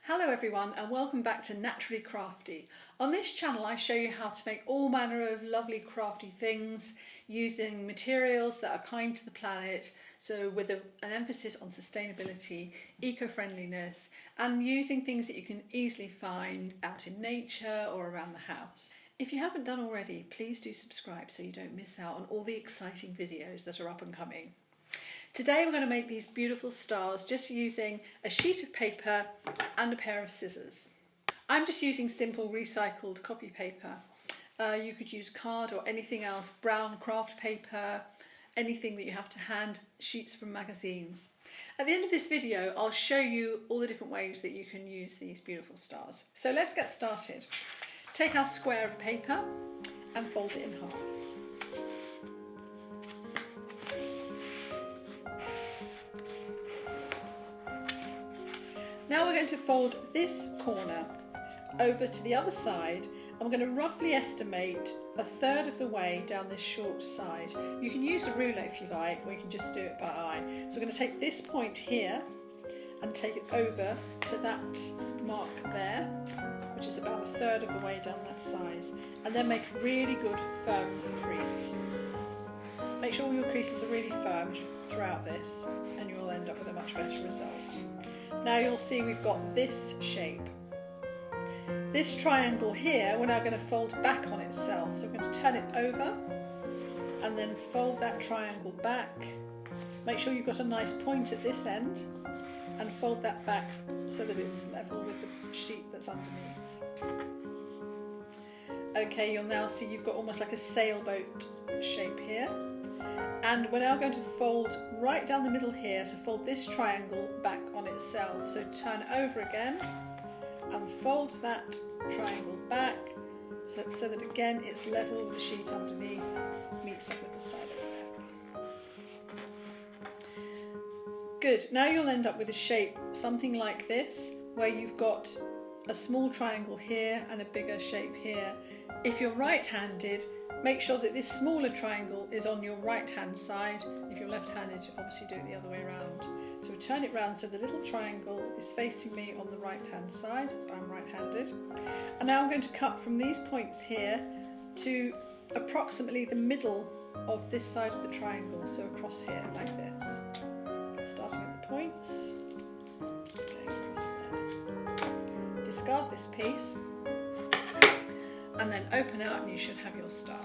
Hello everyone and welcome back to Naturally Crafty. On this channel I show you how to make all manner of lovely crafty things using materials that are kind to the planet, so with an emphasis on sustainability, eco-friendliness, and using things that you can easily find out in nature or around the house. If you haven't done already, please do subscribe so you don't miss out on all the exciting videos that are up and coming. Today we're going to make these beautiful stars just using a sheet of paper and a pair of scissors. I'm just using simple recycled copy paper. You could use card or anything else, brown craft paper, anything that you have to hand, sheets from magazines. At the end of this video I'll show you all the different ways that you can use these beautiful stars. So let's get started. Take our square of paper and fold it in half. Now we're going to fold this corner over to the other side and we're going to roughly estimate a third of the way down this short side. You can use a ruler if you like, or you can just do it by eye. So we're going to take this point here and take it over to that mark there, which is about a third of the way down that size, and then make a really good firm crease. Make sure all your creases are really firm throughout this and you'll end up with a much better result. Now you'll see we've got this shape. This triangle here we're now going to fold back on itself. So we're going to turn it over and then fold that triangle back. Make sure you've got a nice point at this end and fold that back so that it's level with the sheet that's underneath. Okay, you'll now see you've got almost like a sailboat shape here. And we're now going to fold right down the middle here, so fold this triangle back on itself. So turn over again and fold that triangle back so that again it's level with the sheet underneath, meets up with the side of the paper. Good, now you'll end up with a shape something like this, where you've got a small triangle here and a bigger shape here. If you're right-handed, make sure that this smaller triangle is on your right hand side. If you're left-handed, obviously do it the other way around. So we turn it round so the little triangle is facing me on the right hand side, so I'm right-handed. And now I'm going to cut from these points here to approximately the middle of this side of the triangle, so across here like this. Starting at the points, going across there. Discard this piece and then open out and you should have your star.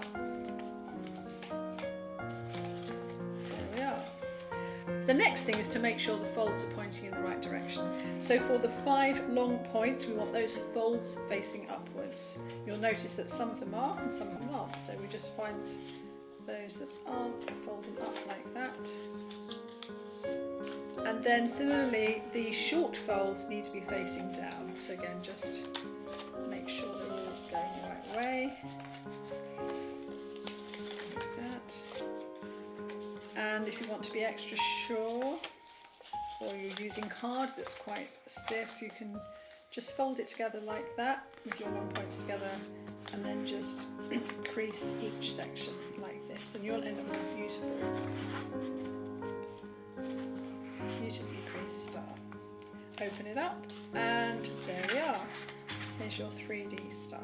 There we are. The next thing is to make sure the folds are pointing in the right direction. So for the 5 long points we want those folds facing upwards. You'll notice that some of them are and some of them aren't, so we just find those that aren't folding up like that. And then similarly the short folds need to be facing down, so again just make sure they're all going the right way, like that. And if you want to be extra sure, or you're using card that's quite stiff, you can just fold it together like that with your long points together and then just crease each section like this, and you'll end up with a beautifully creased star. Open it up and there we are. Here's your 3D star.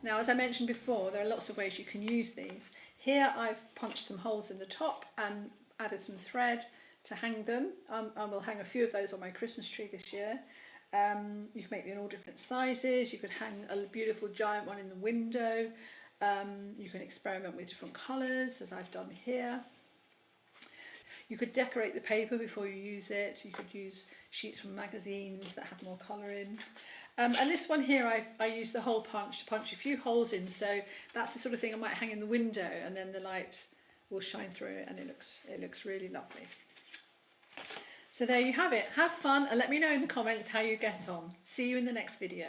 Now, as I mentioned before, there are lots of ways you can use these. Here I've punched some holes in the top and added some thread to hang them. I will hang a few of those on my Christmas tree this year. You can make them in all different sizes. You could hang a beautiful giant one in the window. You can experiment with different colours, as I've done here. You could decorate the paper before you use it. You could use sheets from magazines that have more colour in. And this one here, I used the hole punch to punch a few holes in, so that's the sort of thing I might hang in the window and then the light will shine through it and it looks really lovely. So there you have it. Have fun and let me know in the comments how you get on. See you in the next video.